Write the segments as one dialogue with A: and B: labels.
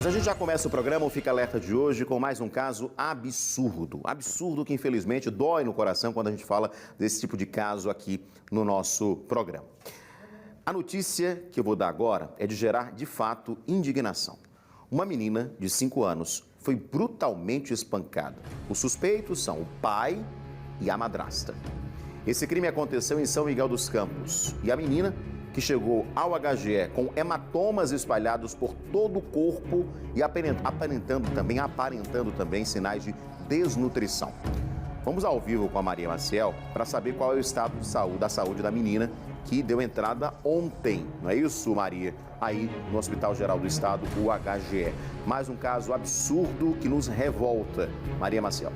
A: A gente já começa o programa, o Fica Alerta de hoje, com mais um caso absurdo. Absurdo que, infelizmente, dói no coração quando a gente fala desse tipo de caso aqui no nosso programa. A notícia que eu vou dar agora é de gerar, de fato, indignação. Uma menina de 5 anos foi brutalmente espancada. Os suspeitos são o pai e a madrasta. Esse crime aconteceu em São Miguel dos Campos e a menina, que chegou ao HGE com hematomas espalhados por todo o corpo e aparentando também sinais de desnutrição. Vamos ao vivo com a Maria Maciel para saber qual é o estado da saúde da menina que deu entrada ontem. Não é isso, Maria? Aí no Hospital Geral do Estado, o HGE. Mais um caso absurdo que nos revolta. Maria Maciel.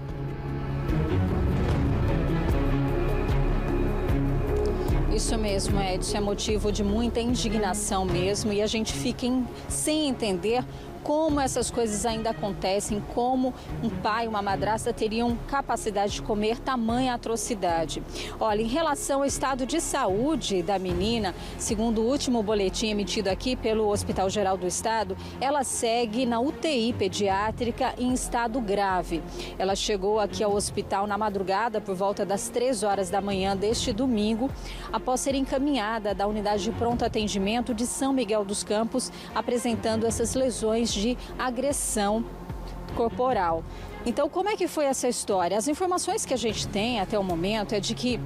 B: Isso mesmo, Edson, é motivo de muita indignação mesmo e a gente fica sem entender como essas coisas ainda acontecem, como um pai e uma madrasta teriam capacidade de comer tamanha atrocidade. Olha, em relação ao estado de saúde da menina, segundo o último boletim emitido aqui pelo Hospital Geral do Estado, ela segue na UTI pediátrica em estado grave. Ela chegou aqui ao hospital na madrugada por volta das 3 horas da manhã deste domingo, após ser encaminhada da unidade de pronto atendimento de São Miguel dos Campos, apresentando essas lesões de agressão corporal. Então, como é que foi essa história? As informações que a gente tem até o momento é de que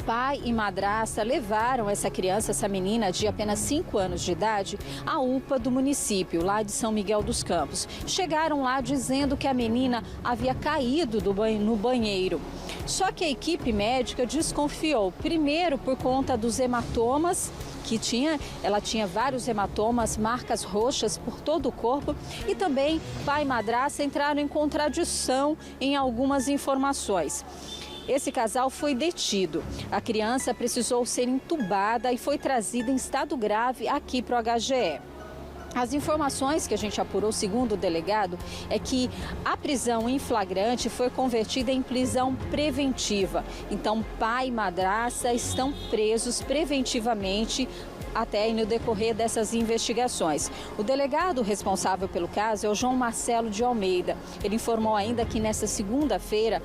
B: pai e madrasta levaram essa criança, essa menina de apenas 5 anos de idade, à UPA do município, lá de São Miguel dos Campos. Chegaram lá dizendo que a menina havia caído no banheiro. Só que a equipe médica desconfiou, primeiro por conta dos hematomas que ela tinha vários hematomas, marcas roxas por todo o corpo e também pai e madrasta entraram em contradição em algumas informações. Esse casal foi detido. A criança precisou ser entubada e foi trazida em estado grave aqui para o HGE. As informações que a gente apurou, segundo o delegado, é que a prisão em flagrante foi convertida em prisão preventiva. Então, pai e madrasta estão presos preventivamente até no decorrer dessas investigações. O delegado responsável pelo caso é o João Marcelo de Almeida. Ele informou ainda que nesta segunda-feira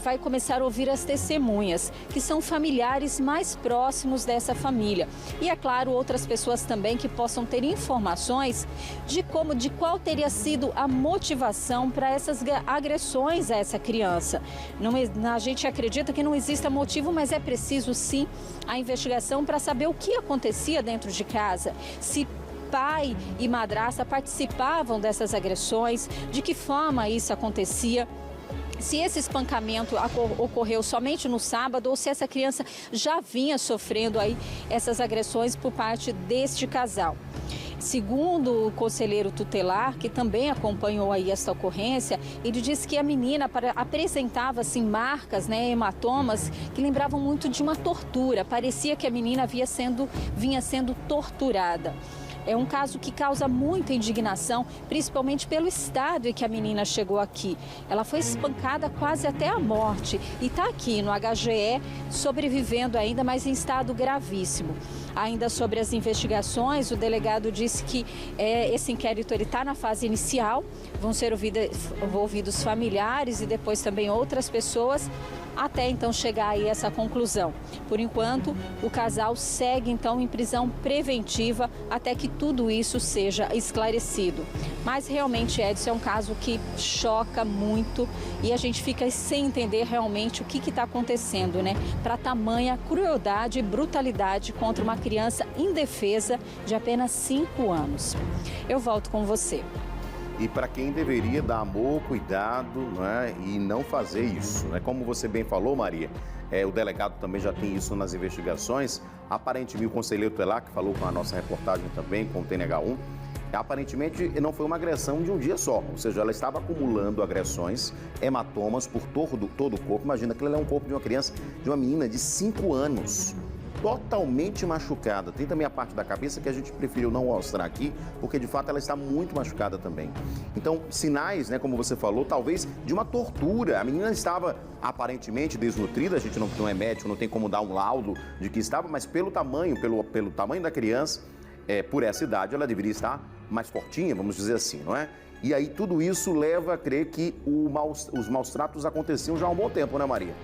B: vai começar a ouvir as testemunhas, que são familiares mais próximos dessa família. E, é claro, outras pessoas também que possam ter informações de qual teria sido a motivação para essas agressões a essa criança. A gente acredita que não exista motivo, mas é preciso sim a investigação para saber o que acontecia dentro de casa, se pai e madrasta participavam dessas agressões, de que forma isso acontecia, se esse espancamento ocorreu somente no sábado ou se essa criança já vinha sofrendo aí essas agressões por parte deste casal. Segundo o conselheiro tutelar, que também acompanhou aí essa ocorrência, ele disse que a menina apresentava assim, marcas, hematomas, que lembravam muito de uma tortura. Parecia que a menina vinha sendo torturada. É um caso que causa muita indignação, principalmente pelo estado em que a menina chegou aqui. Ela foi espancada quase até a morte e está aqui no HGE, sobrevivendo ainda, mas em estado gravíssimo. Ainda sobre as investigações, o delegado disse que esse inquérito está na fase inicial, vão ser ouvidos familiares e depois também outras pessoas, até então chegar aí essa conclusão. Por enquanto, o casal segue então em prisão preventiva até que tudo isso seja esclarecido. Mas realmente, Edson, é um caso que choca muito e a gente fica sem entender realmente o que está acontecendo, para tamanha crueldade e brutalidade contra uma criança indefesa de apenas 5 anos. Eu volto com você.
A: E para quem deveria dar amor, cuidado, e não fazer isso. Como você bem falou, Maria, o delegado também já tem isso nas investigações. Aparentemente, o conselheiro tutelar, que falou com a nossa reportagem também, com o TNH1, aparentemente não foi uma agressão de um dia só. Ou seja, ela estava acumulando agressões, hematomas por todo o corpo. Imagina que ela é um corpo de uma criança, de uma menina de 5 anos. Totalmente machucada. Tem também a parte da cabeça que a gente preferiu não mostrar aqui, porque de fato ela está muito machucada também. Então, sinais, como você falou, talvez de uma tortura. A menina estava aparentemente desnutrida, a gente não é médico, não tem como dar um laudo de que estava, mas pelo tamanho da criança, por essa idade, ela deveria estar mais fortinha, vamos dizer assim, não é? E aí tudo isso leva a crer que os maus tratos aconteciam já há um bom tempo, né, Maria?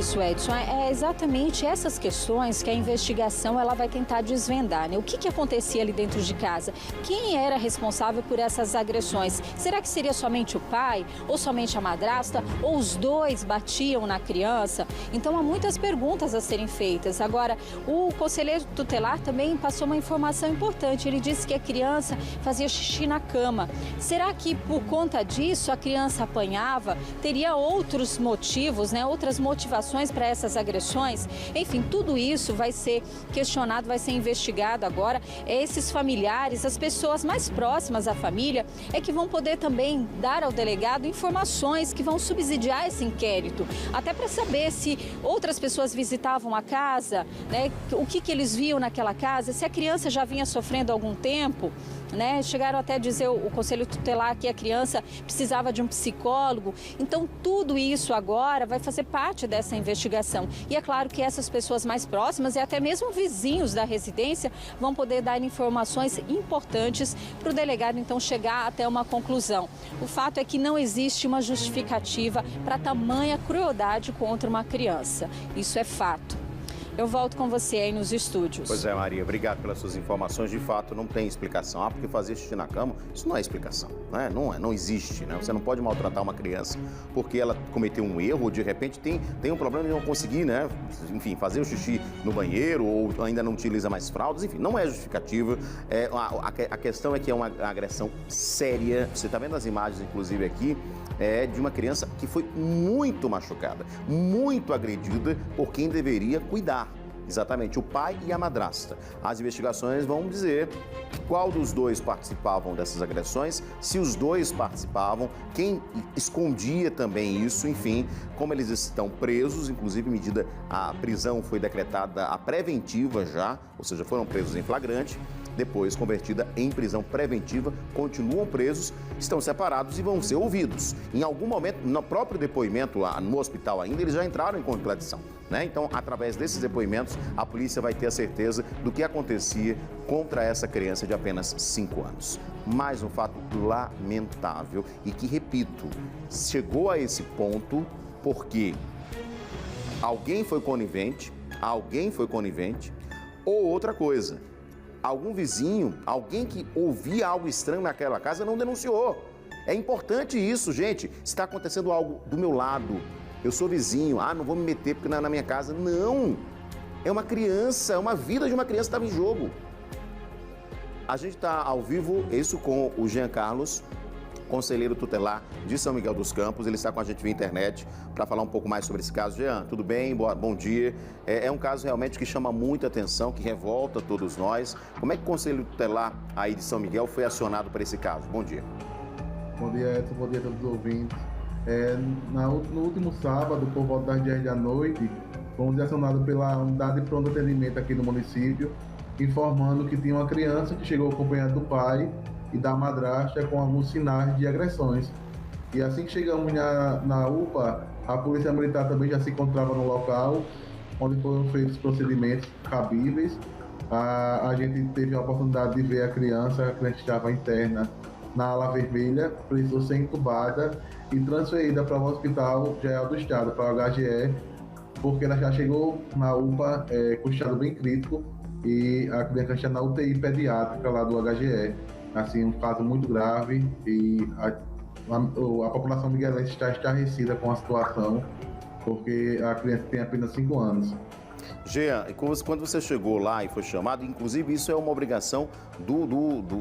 B: Isso, Edson, é exatamente essas questões que a investigação ela vai tentar desvendar, né? O que acontecia ali dentro de casa? Quem era responsável por essas agressões? Será que seria somente o pai, ou somente a madrasta, ou os dois batiam na criança? Então há muitas perguntas a serem feitas. Agora, o conselheiro tutelar também passou uma informação importante. Ele disse que a criança fazia xixi na cama. Será que por conta disso a criança apanhava? Teria outros motivos, né? Outras motivações para essas agressões? Enfim, tudo isso vai ser questionado, vai ser investigado agora. Esses familiares, as pessoas mais próximas à família, é que vão poder também dar ao delegado informações que vão subsidiar esse inquérito, até para saber se outras pessoas visitavam a casa, né? O que eles viam naquela casa, se a criança já vinha sofrendo há algum tempo, né? Chegaram até a dizer o conselho tutelar que a criança precisava de um psicólogo. Então, tudo isso agora vai fazer parte dessa investigação. E é claro que essas pessoas mais próximas e até mesmo vizinhos da residência vão poder dar informações importantes para o delegado, então, chegar até uma conclusão. O fato é que não existe uma justificativa para tamanha crueldade contra uma criança. Isso é fato. Eu volto com você aí nos estúdios.
A: Pois é, Maria, obrigado pelas suas informações. De fato, não tem explicação. Ah, porque fazer xixi na cama, isso não é explicação, né? Não existe, né? Você não pode maltratar uma criança porque ela cometeu um erro ou de repente tem um problema de não conseguir, né? Enfim, fazer o xixi no banheiro ou ainda não utiliza mais fraldas, enfim, não é justificativa. A questão é que é uma agressão séria. Você está vendo as imagens, inclusive, aqui, de uma criança que foi muito machucada, muito agredida por quem deveria cuidar. Exatamente, o pai e a madrasta. As investigações vão dizer qual dos dois participavam dessas agressões, se os dois participavam, quem escondia também isso, enfim, como eles estão presos, inclusive a prisão foi decretada a preventiva já, ou seja, foram presos em flagrante. Depois convertida em prisão preventiva, continuam presos, estão separados e vão ser ouvidos. Em algum momento, no próprio depoimento no hospital ainda, eles já entraram em contradição, né? Então, através desses depoimentos, a polícia vai ter a certeza do que acontecia contra essa criança de apenas 5 anos. Mais um fato lamentável e que, repito, chegou a esse ponto porque alguém foi conivente ou outra coisa. Algum vizinho, alguém que ouvia algo estranho naquela casa não denunciou. É importante isso, gente. Se está acontecendo algo do meu lado, eu sou vizinho, não vou me meter porque não é na minha casa. Não! É uma criança, uma vida de uma criança estava em jogo. A gente está ao vivo, isso com o Jean Carlos, conselheiro tutelar de São Miguel dos Campos. Ele está com a gente via internet para falar um pouco mais sobre esse caso. Jean, tudo bem? Bom dia. É um caso realmente que chama muita atenção, que revolta todos nós. Como é que o conselho tutelar aí de São Miguel foi acionado para esse caso? Bom dia.
C: Bom dia, Edson. Bom dia a todos os ouvintes. No último sábado, por volta das 10 da noite, fomos acionados pela unidade de pronto atendimento aqui no município, informando que tinha uma criança que chegou acompanhada do pai e da madrasta com alguns sinais de agressões. E assim que chegamos na UPA, a Polícia Militar também já se encontrava no local, onde foram feitos procedimentos cabíveis. A gente teve a oportunidade de ver a criança estava interna na ala vermelha, precisou ser entubada e transferida para o Hospital Geral do Estado, para o HGE, porque ela já chegou na UPA com estado bem crítico e a criança está na UTI pediátrica lá do HGE. Assim, um caso muito grave e a população miguelense está estarrecida com a situação, porque a criança tem apenas 5 anos.
A: Jean, quando você chegou lá e foi chamado, inclusive isso é uma obrigação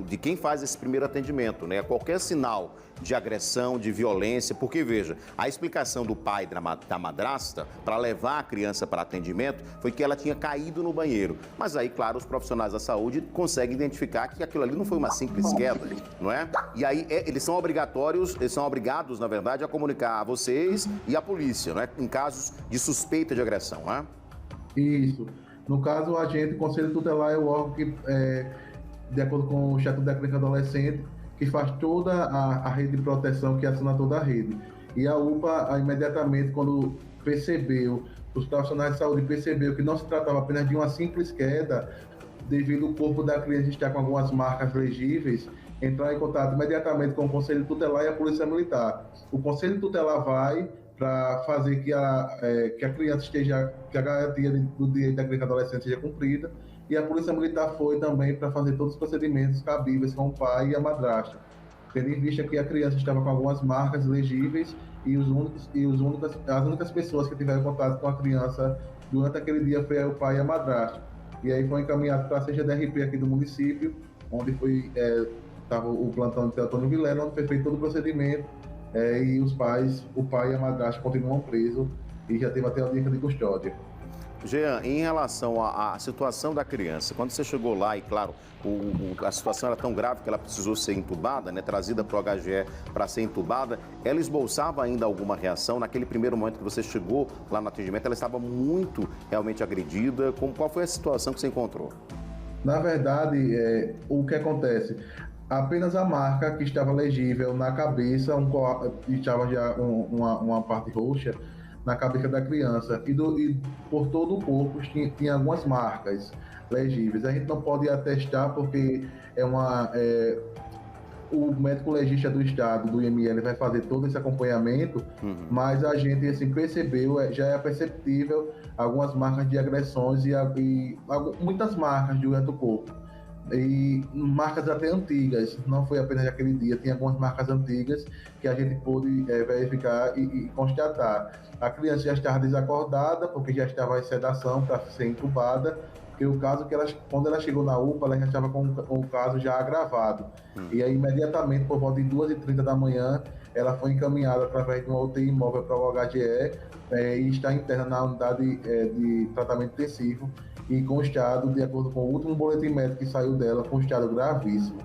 A: de quem faz esse primeiro atendimento, né? Qualquer sinal de agressão, de violência, porque veja, a explicação do pai da madrasta para levar a criança para atendimento foi que ela tinha caído no banheiro. Mas aí, claro, os profissionais da saúde conseguem identificar que aquilo ali não foi uma simples queda, não é? E aí eles são obrigados, na verdade, a comunicar a vocês e a polícia, não é? Em casos de suspeita de agressão, não é?
C: Isso. No caso, o Conselho Tutelar é o órgão que, de acordo com o Estatuto da Criança e Adolescente, que faz toda a rede de proteção, que assina toda a rede. E a UPA, imediatamente, quando percebeu os profissionais de saúde perceberam que não se tratava apenas de uma simples queda, devido ao corpo da criança estar com algumas marcas legíveis, entrar em contato imediatamente com o Conselho Tutelar e a Polícia Militar. O Conselho Tutelar vai para fazer que a criança esteja, que a garantia do direito da criança e adolescente seja cumprida, e a Polícia Militar foi também para fazer todos os procedimentos cabíveis com o pai e a madrasta, tendo em vista que a criança estava com algumas marcas legíveis e as únicas pessoas que tiveram contato com a criança durante aquele dia foi o pai e a madrasta. E aí foi encaminhado para a CGDRP aqui do município, onde estava o plantão de Antônio Vilela, onde foi feito todo o procedimento, e o pai e a madrasta continuam presos e já teve até a audiência de custódia.
A: Jean, em relação à situação da criança, quando você chegou lá, e claro, a situação era tão grave que ela precisou ser entubada, né, trazida para o HGE para ser entubada, ela esboçava ainda alguma reação? Naquele primeiro momento que você chegou lá no atendimento, ela estava muito realmente agredida? Qual foi a situação que você encontrou?
C: Na verdade, o que acontece? Apenas a marca que estava legível na cabeça, estava já uma parte roxa na cabeça da criança, e por todo o corpo tinha algumas marcas legíveis. A gente não pode atestar porque o médico legista do estado, do IML, vai fazer todo esse acompanhamento, mas a gente assim, percebeu, já é perceptível algumas marcas de agressões e muitas marcas durante o corpo. E marcas até antigas, não foi apenas aquele dia, tem algumas marcas antigas que a gente pôde verificar e constatar. A criança já estava desacordada, porque já estava em sedação para ser entubada, porque o caso que quando ela chegou na UPA, ela já estava com o caso já agravado. E aí, imediatamente, por volta de 2h30 da manhã, ela foi encaminhada através de uma UTI móvel para o HGE e está interna na unidade de tratamento intensivo, e com o estado, de acordo com o último boletim médico que saiu dela, com um estado gravíssimo.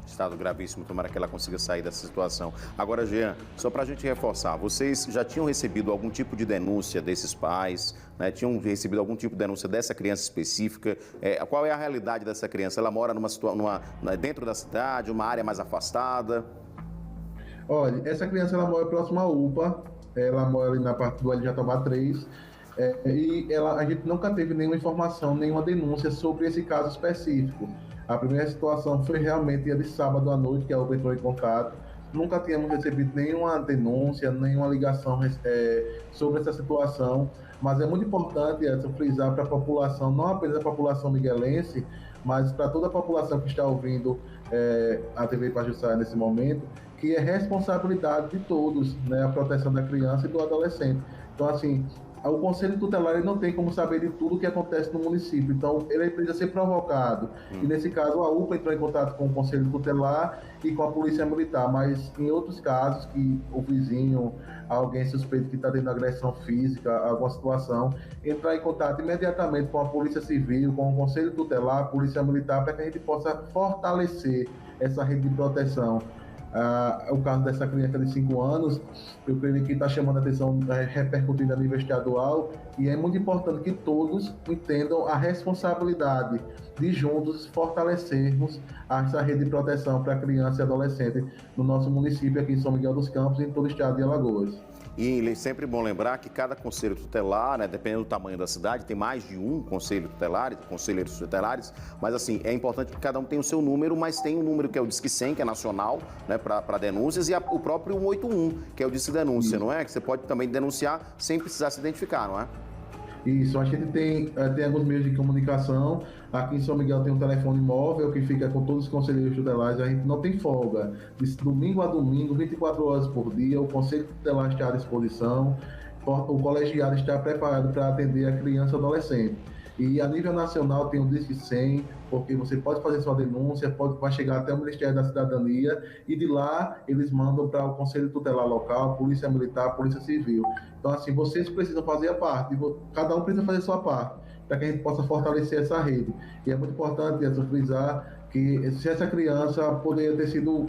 A: Estado gravíssimo, tomara que ela consiga sair dessa situação. Agora, Jean, só para a gente reforçar, vocês já tinham recebido algum tipo de denúncia desses pais, né? Tinham recebido algum tipo de denúncia dessa criança específica? Qual é a realidade dessa criança? Ela mora dentro da cidade, uma área mais afastada?
C: Olha, essa criança ela mora próxima à UPA, ela mora ali na parte do Jatobá 3, e a gente nunca teve nenhuma informação, nenhuma denúncia sobre esse caso específico. A primeira situação foi realmente a de sábado à noite, que a UPA entrou em contato. Nunca tínhamos recebido nenhuma denúncia, nenhuma ligação sobre essa situação, mas é muito importante frisar para a população, não apenas a população miguelense, mas para toda a população que está ouvindo a TV Pajuçara nesse momento, que é responsabilidade de todos, né, a proteção da criança e do adolescente. Então, assim, o Conselho Tutelar ele não tem como saber de tudo o que acontece no município, então ele precisa ser provocado. E nesse caso a UPA entrou em contato com o Conselho Tutelar e com a Polícia Militar, mas em outros casos que o vizinho, alguém suspeito que está tendo agressão física, alguma situação, entrar em contato imediatamente com a Polícia Civil, com o Conselho Tutelar, a Polícia Militar, para que a gente possa fortalecer essa rede de proteção. O caso dessa criança de 5 anos, eu creio que está chamando a atenção, repercutindo a nível estadual, e é muito importante que todos entendam a responsabilidade de juntos fortalecermos essa rede de proteção para criança e adolescente no nosso município aqui em São Miguel dos Campos e em todo o estado de Alagoas.
A: E é sempre bom lembrar que cada conselho tutelar, né, dependendo do tamanho da cidade, tem mais de um conselheiros tutelares, mas assim, é importante que cada um tenha o seu número, mas tem um número que é o Disque 100, que é nacional, né, para denúncias, e o próprio 181, que é o Disque Denúncia, não é? Que você pode também denunciar sem precisar se identificar, não é?
C: Isso, a gente tem alguns meios de comunicação. Aqui em São Miguel tem um telefone móvel que fica com todos os conselheiros tutelares, a gente não tem folga. De domingo a domingo, 24 horas por dia, o Conselho Tutelar está à disposição, o colegiado está preparado para atender a criança e adolescente. E a nível nacional tem o Disque 100, porque você pode fazer sua denúncia, vai chegar até o Ministério da Cidadania, e de lá eles mandam para o Conselho Tutelar local, Polícia Militar, Polícia Civil. Então, assim, vocês precisam fazer a parte, cada um precisa fazer a sua parte, para que a gente possa fortalecer essa rede. E é muito importante frisar que se essa criança poderia ter sido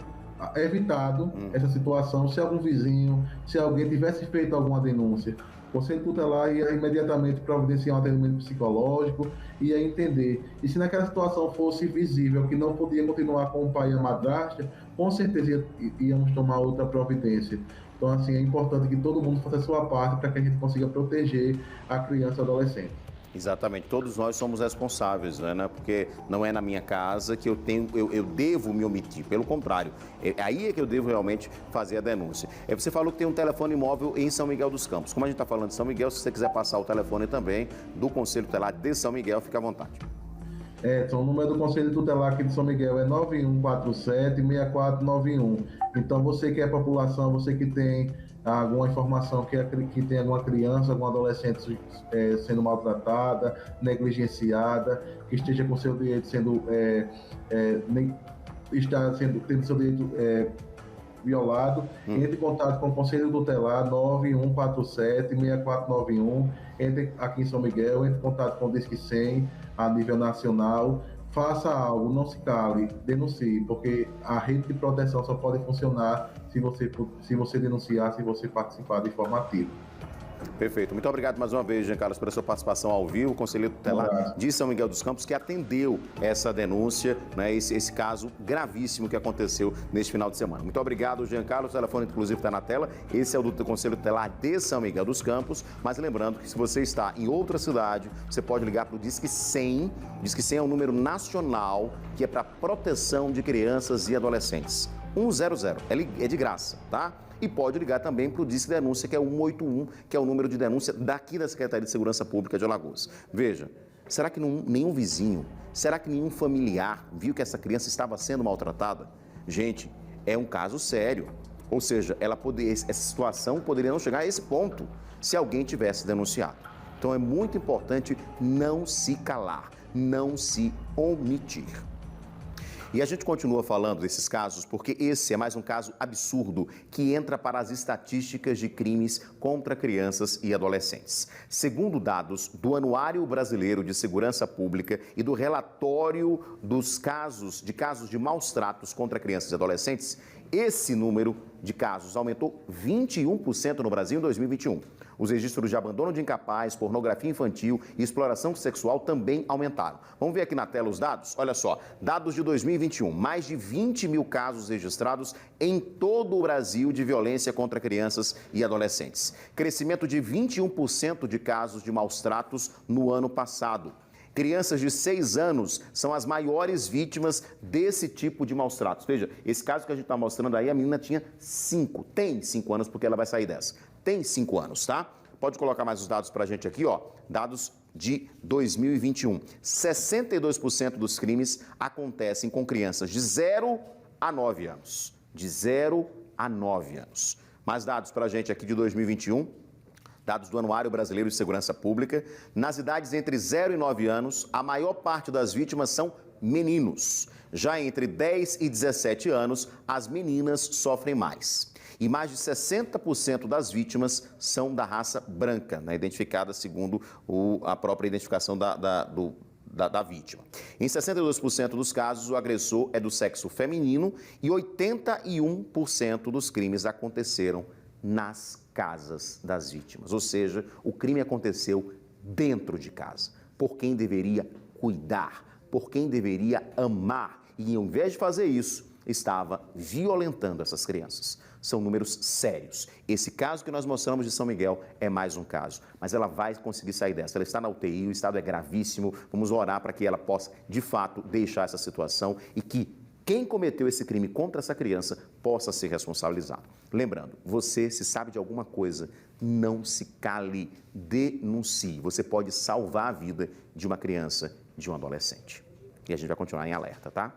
C: evitado essa situação, se algum vizinho, se alguém tivesse feito alguma denúncia, o Conselho Tutelar ia imediatamente providenciar um atendimento psicológico, ia entender. E se naquela situação fosse visível que não podia continuar com o pai e a madrasta, o com certeza íamos tomar outra providência. Então, assim, é importante que todo mundo faça a sua parte para que a gente consiga proteger a criança e o adolescente.
A: Exatamente, todos nós somos responsáveis, né? Porque não é na minha casa que eu devo me omitir, pelo contrário, aí é que eu devo realmente fazer a denúncia. Você falou que tem um telefone móvel em São Miguel dos Campos. Como a gente está falando de São Miguel, se você quiser passar o telefone também do Conselho Tutelar de São Miguel, fica à vontade.
C: Então, o número do Conselho Tutelar aqui de São Miguel é 9147-6491. Então, você que é população, você que tem alguma informação que tem alguma criança, algum adolescente sendo maltratada, negligenciada, que esteja com seu direito tendo seu direito violado, entre em contato com o Conselho Tutelar 9147-6491, entre aqui em São Miguel, entre em contato com o Disque 100 a nível nacional, faça algo, não se cale, denuncie, porque a rede de proteção só pode funcionar se você denunciar, se você participar de forma ativa.
A: Perfeito. Muito obrigado mais uma vez, Jean Carlos, pela sua participação ao vivo, conselheiro tutelar de São Miguel dos Campos, que atendeu essa denúncia, né, esse caso gravíssimo que aconteceu neste final de semana. Muito obrigado, Jean Carlos. O telefone, inclusive, está na tela. Esse é o do Conselho Tutelar de São Miguel dos Campos. Mas lembrando que se você está em outra cidade, você pode ligar para o Disque 100. O Disque 100 é um número nacional que é para proteção de crianças e adolescentes. 100. É de graça, tá? E pode ligar também para o Disque Denúncia, que é 181, que é o número de denúncia daqui da Secretaria de Segurança Pública de Alagoas. Veja, será que nenhum vizinho, será que nenhum familiar viu que essa criança estava sendo maltratada? Gente, é um caso sério. Ou seja, essa situação poderia não chegar a esse ponto se alguém tivesse denunciado. Então é muito importante não se calar, não se omitir. E a gente continua falando desses casos porque esse é mais um caso absurdo que entra para as estatísticas de crimes contra crianças e adolescentes. Segundo dados do Anuário Brasileiro de Segurança Pública e do relatório dos casos de maus tratos contra crianças e adolescentes, esse número de casos aumentou 21% no Brasil em 2021. Os registros de abandono de incapaz, pornografia infantil e exploração sexual também aumentaram. Vamos ver aqui na tela os dados? Olha só, dados de 2021, mais de 20 mil casos registrados em todo o Brasil de violência contra crianças e adolescentes. Crescimento de 21% de casos de maus tratos no ano passado. Crianças de 6 anos são as maiores vítimas desse tipo de maus tratos. Veja, esse caso que a gente está mostrando aí, a menina tem 5 anos, porque ela vai sair dessa. Tem 5 anos, tá? Pode colocar mais os dados para a gente aqui, ó. Dados de 2021. 62% dos crimes acontecem com crianças de 0 a 9 anos. De 0 a 9 anos. Mais dados para a gente aqui de 2021. Dados do Anuário Brasileiro de Segurança Pública, nas idades entre 0 e 9 anos, a maior parte das vítimas são meninos. Já entre 10 e 17 anos, as meninas sofrem mais. E mais de 60% das vítimas são da raça branca, né, identificada segundo a própria identificação da vítima. Em 62% dos casos, o agressor é do sexo feminino e 81% dos crimes aconteceram nas casas das vítimas. Ou seja, o crime aconteceu dentro de casa, por quem deveria cuidar, por quem deveria amar e, ao invés de fazer isso, estava violentando essas crianças. São números sérios. Esse caso que nós mostramos de São Miguel é mais um caso, mas ela vai conseguir sair dessa. Ela está na UTI, o estado é gravíssimo. Vamos orar para que ela possa, de fato, deixar essa situação e que quem cometeu esse crime contra essa criança possa ser responsabilizado. Lembrando, você, se sabe de alguma coisa, não se cale, denuncie. Você pode salvar a vida de uma criança, de um adolescente. E a gente vai continuar em alerta, tá?